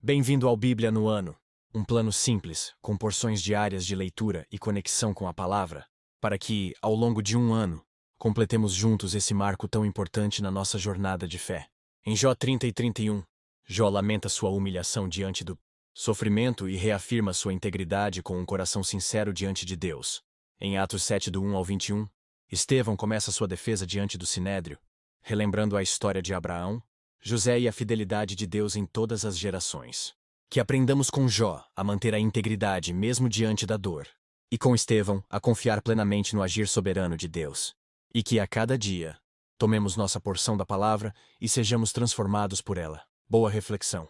Bem-vindo ao Bíblia no Ano, um plano simples, com porções diárias de leitura e conexão com a palavra, para que, ao longo de um ano, completemos juntos esse marco tão importante na nossa jornada de fé. Em Jó 30 e 31, Jó lamenta sua humilhação diante do sofrimento e reafirma sua integridade com um coração sincero diante de Deus. Em Atos 7, do 1 ao 21, Estevão começa sua defesa diante do Sinédrio, relembrando a história de Abraão, José e a fidelidade de Deus em todas as gerações. Que aprendamos com Jó a manter a integridade mesmo diante da dor, e com Estevão a confiar plenamente no agir soberano de Deus. E que a cada dia tomemos nossa porção da palavra e sejamos transformados por ela. Boa reflexão.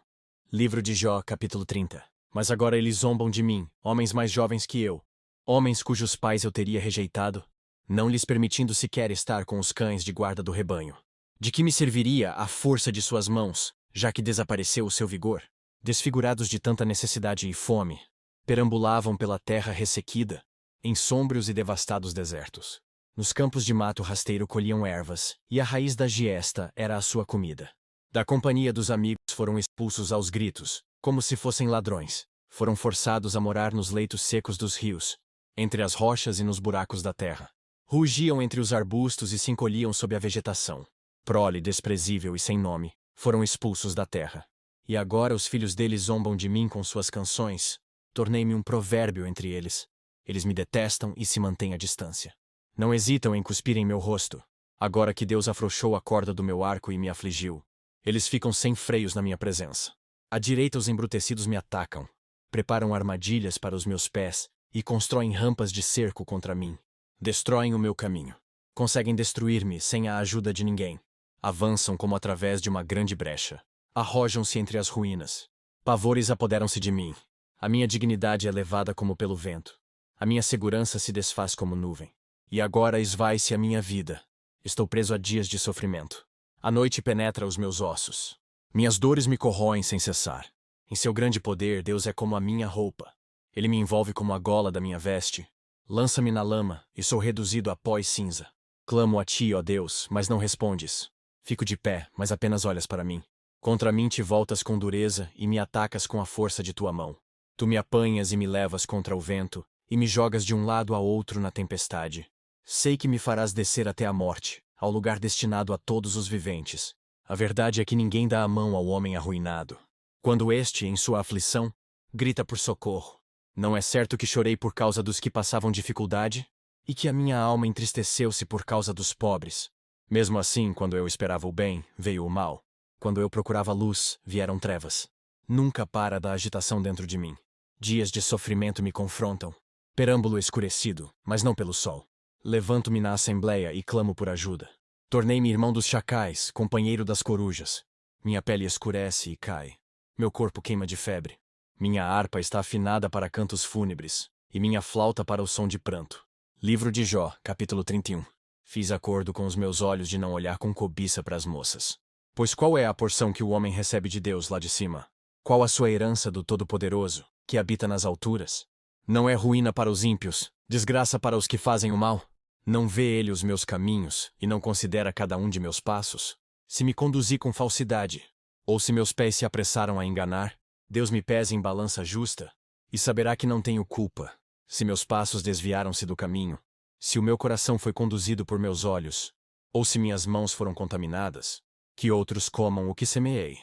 Livro de Jó, capítulo 30. Mas agora eles zombam de mim, homens mais jovens que eu, homens cujos pais eu teria rejeitado, não lhes permitindo sequer estar com os cães de guarda do rebanho. De que me serviria a força de suas mãos, já que desapareceu o seu vigor? Desfigurados de tanta necessidade e fome, perambulavam pela terra ressequida, em sômbrios e devastados desertos. Nos campos de mato rasteiro colhiam ervas, e a raiz da giesta era a sua comida. Da companhia dos amigos foram expulsos aos gritos, como se fossem ladrões. Foram forçados a morar nos leitos secos dos rios, entre as rochas e nos buracos da terra. Rugiam entre os arbustos e se encolhiam sob a vegetação. Prole desprezível e sem nome, foram expulsos da terra. E agora os filhos deles zombam de mim com suas canções. Tornei-me um provérbio entre eles. Eles me detestam e se mantêm à distância. Não hesitam em cuspir em meu rosto. Agora que Deus afrouxou a corda do meu arco e me afligiu, eles ficam sem freios na minha presença. À direita os embrutecidos me atacam. Preparam armadilhas para os meus pés e constroem rampas de cerco contra mim. Destroem o meu caminho. Conseguem destruir-me sem a ajuda de ninguém. Avançam como através de uma grande brecha. Arrojam-se entre as ruínas. Pavores apoderam-se de mim. A minha dignidade é levada como pelo vento. A minha segurança se desfaz como nuvem. E agora esvai-se a minha vida. Estou preso a dias de sofrimento. A noite penetra os meus ossos. Minhas dores me corroem sem cessar. Em seu grande poder, Deus é como a minha roupa. Ele me envolve como a gola da minha veste. Lança-me na lama e sou reduzido a pó e cinza. Clamo a ti, ó Deus, mas não respondes. Fico de pé, mas apenas olhas para mim. Contra mim te voltas com dureza e me atacas com a força de tua mão. Tu me apanhas e me levas contra o vento, e me jogas de um lado a outro na tempestade. Sei que me farás descer até a morte, ao lugar destinado a todos os viventes. A verdade é que ninguém dá a mão ao homem arruinado. Quando este, em sua aflição, grita por socorro. Não é certo que chorei por causa dos que passavam dificuldade? E que a minha alma entristeceu-se por causa dos pobres? Mesmo assim, quando eu esperava o bem, veio o mal. Quando eu procurava luz, vieram trevas. Nunca para da agitação dentro de mim. Dias de sofrimento me confrontam. Perâmbulo escurecido, mas não pelo sol. Levanto-me na assembleia e clamo por ajuda. Tornei-me irmão dos chacais, companheiro das corujas. Minha pele escurece e cai. Meu corpo queima de febre. Minha harpa está afinada para cantos fúnebres, e minha flauta para o som de pranto. Livro de Jó, capítulo 31. Fiz acordo com os meus olhos de não olhar com cobiça para as moças. Pois qual é a porção que o homem recebe de Deus lá de cima? Qual a sua herança do Todo-Poderoso, que habita nas alturas? Não é ruína para os ímpios, desgraça para os que fazem o mal? Não vê ele os meus caminhos e não considera cada um de meus passos? Se me conduzi com falsidade, ou se meus pés se apressaram a enganar, Deus me pesa em balança justa, e saberá que não tenho culpa. Se meus passos desviaram-se do caminho, se o meu coração foi conduzido por meus olhos, ou se minhas mãos foram contaminadas, que outros comam o que semeei,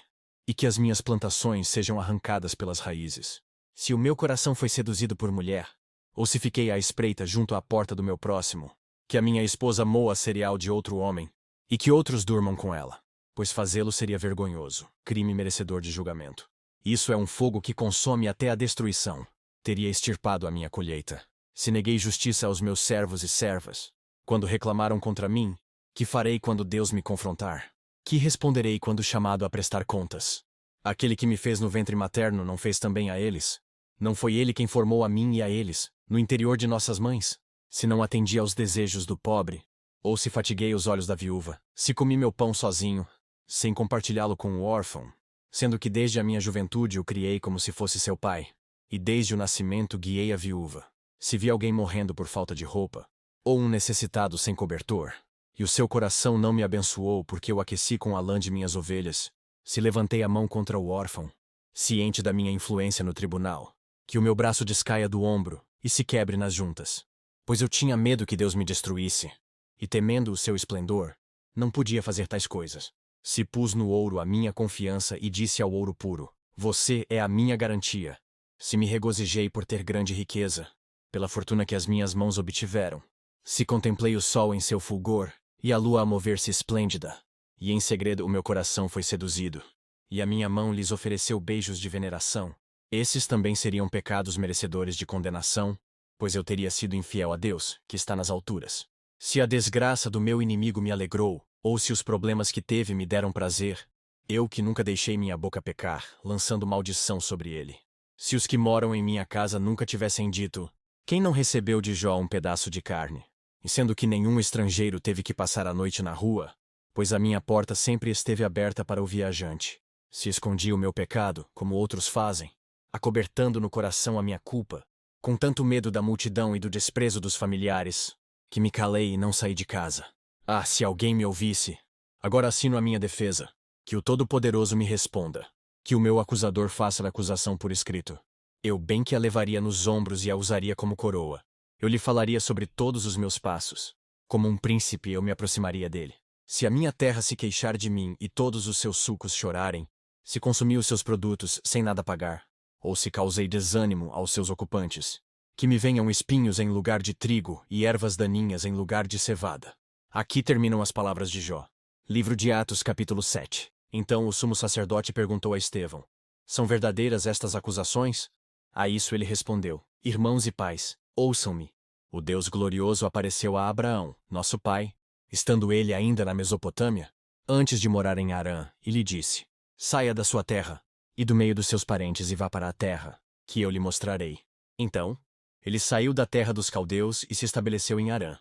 e que as minhas plantações sejam arrancadas pelas raízes. Se o meu coração foi seduzido por mulher, ou se fiquei à espreita junto à porta do meu próximo, que a minha esposa moa cereal de outro homem, e que outros durmam com ela, pois fazê-lo seria vergonhoso, crime merecedor de julgamento. Isso é um fogo que consome até a destruição. Teria extirpado a minha colheita. Se neguei justiça aos meus servos e servas, quando reclamaram contra mim, que farei quando Deus me confrontar? Que responderei quando chamado a prestar contas? Aquele que me fez no ventre materno não fez também a eles? Não foi ele quem formou a mim e a eles, no interior de nossas mães? Se não atendi aos desejos do pobre, ou se fatiguei os olhos da viúva, se comi meu pão sozinho, sem compartilhá-lo com o órfão, sendo que desde a minha juventude o criei como se fosse seu pai, e desde o nascimento guiei a viúva. Se vi alguém morrendo por falta de roupa, ou um necessitado sem cobertor, e o seu coração não me abençoou porque eu aqueci com a lã de minhas ovelhas, se levantei a mão contra o órfão, ciente da minha influência no tribunal, que o meu braço descaia do ombro e se quebre nas juntas. Pois eu tinha medo que Deus me destruísse, e temendo o seu esplendor, não podia fazer tais coisas. Se pus no ouro a minha confiança e disse ao ouro puro: você é a minha garantia. Se me regozijei por ter grande riqueza, pela fortuna que as minhas mãos obtiveram. Se contemplei o sol em seu fulgor, e a lua a mover-se esplêndida, e em segredo o meu coração foi seduzido, e a minha mão lhes ofereceu beijos de veneração, esses também seriam pecados merecedores de condenação, pois eu teria sido infiel a Deus, que está nas alturas. Se a desgraça do meu inimigo me alegrou, ou se os problemas que teve me deram prazer, eu que nunca deixei minha boca pecar, lançando maldição sobre ele. Se os que moram em minha casa nunca tivessem dito: quem não recebeu de Jó um pedaço de carne? E sendo que nenhum estrangeiro teve que passar a noite na rua, pois a minha porta sempre esteve aberta para o viajante. Se escondi o meu pecado, como outros fazem, acobertando no coração a minha culpa, com tanto medo da multidão e do desprezo dos familiares, que me calei e não saí de casa. Ah, se alguém me ouvisse! Agora assino a minha defesa. Que o Todo-Poderoso me responda. Que o meu acusador faça a acusação por escrito. Eu bem que a levaria nos ombros e a usaria como coroa. Eu lhe falaria sobre todos os meus passos. Como um príncipe eu me aproximaria dele. Se a minha terra se queixar de mim e todos os seus sucos chorarem, se consumi os seus produtos sem nada pagar, ou se causei desânimo aos seus ocupantes, que me venham espinhos em lugar de trigo e ervas daninhas em lugar de cevada. Aqui terminam as palavras de Jó. Livro de Atos, capítulo 7. Então o sumo sacerdote perguntou a Estevão: são verdadeiras estas acusações? A isso ele respondeu: irmãos e pais, ouçam-me. O Deus glorioso apareceu a Abraão, nosso pai, estando ele ainda na Mesopotâmia, antes de morar em Harã, e lhe disse: saia da sua terra e do meio dos seus parentes e vá para a terra, que eu lhe mostrarei. Então, ele saiu da terra dos caldeus e se estabeleceu em Harã.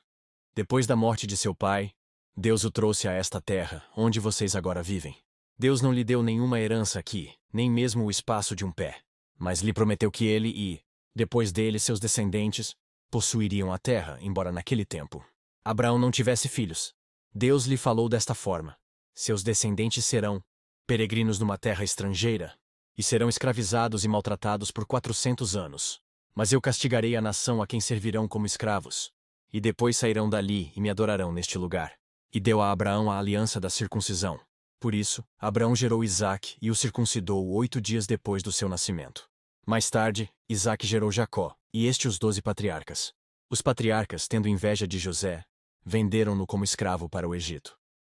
Depois da morte de seu pai, Deus o trouxe a esta terra, onde vocês agora vivem. Deus não lhe deu nenhuma herança aqui, nem mesmo o espaço de um pé, mas lhe prometeu que ele e, depois dele, seus descendentes, possuiriam a terra, embora naquele tempo Abraão não tivesse filhos. Deus lhe falou desta forma: seus descendentes serão peregrinos numa terra estrangeira, e serão escravizados e maltratados por 400 anos. Mas eu castigarei a nação a quem servirão como escravos, e depois sairão dali e me adorarão neste lugar. E deu a Abraão a aliança da circuncisão. Por isso, Abraão gerou Isaque e o circuncidou 8 dias depois do seu nascimento. Mais tarde, Isaque gerou Jacó, e os 12 patriarcas. Os patriarcas, tendo inveja de José, venderam-no como escravo para o Egito.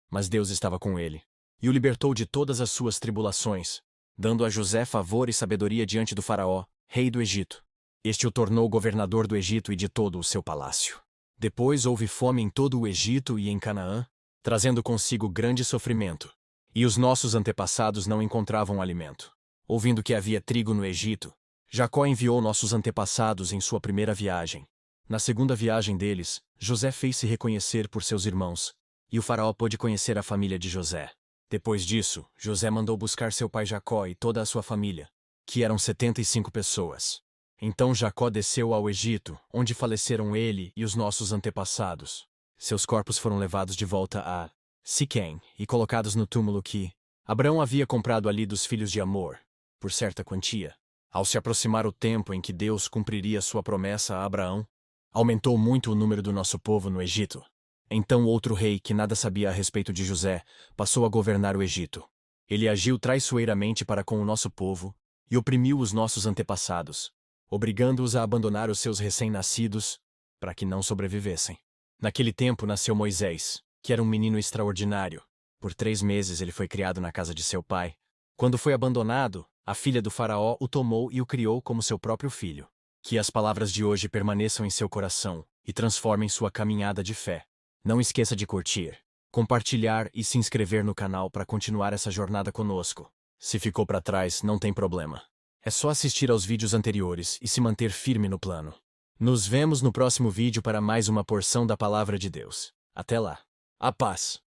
Mas Deus estava com ele, e o libertou de todas as suas tribulações, dando a José favor e sabedoria diante do faraó, rei do Egito. Este o tornou governador do Egito e de todo o seu palácio. Depois houve fome em todo o Egito e em Canaã, trazendo consigo grande sofrimento. E os nossos antepassados não encontravam alimento. Ouvindo que havia trigo no Egito, Jacó enviou nossos antepassados em sua primeira viagem. Na segunda viagem deles, José fez-se reconhecer por seus irmãos, e o faraó pôde conhecer a família de José. Depois disso, José mandou buscar seu pai Jacó e toda a sua família, que eram 75 pessoas. Então Jacó desceu ao Egito, onde faleceram ele e os nossos antepassados. Seus corpos foram levados de volta a Siquém e colocados no túmulo que Abraão havia comprado ali dos filhos de Amor, por certa quantia. Ao se aproximar o tempo em que Deus cumpriria sua promessa a Abraão, aumentou muito o número do nosso povo no Egito. Então outro rei, que nada sabia a respeito de José, passou a governar o Egito. Ele agiu traiçoeiramente para com o nosso povo e oprimiu os nossos antepassados, obrigando-os a abandonar os seus recém-nascidos, para que não sobrevivessem. Naquele tempo nasceu Moisés, que era um menino extraordinário. Por 3 meses ele foi criado na casa de seu pai. Quando foi abandonado, a filha do faraó o tomou e o criou como seu próprio filho. Que as palavras de hoje permaneçam em seu coração e transformem sua caminhada de fé. Não esqueça de curtir, compartilhar e se inscrever no canal para continuar essa jornada conosco. Se ficou para trás, não tem problema. É só assistir aos vídeos anteriores e se manter firme no plano. Nos vemos no próximo vídeo para mais uma porção da Palavra de Deus. Até lá. A paz.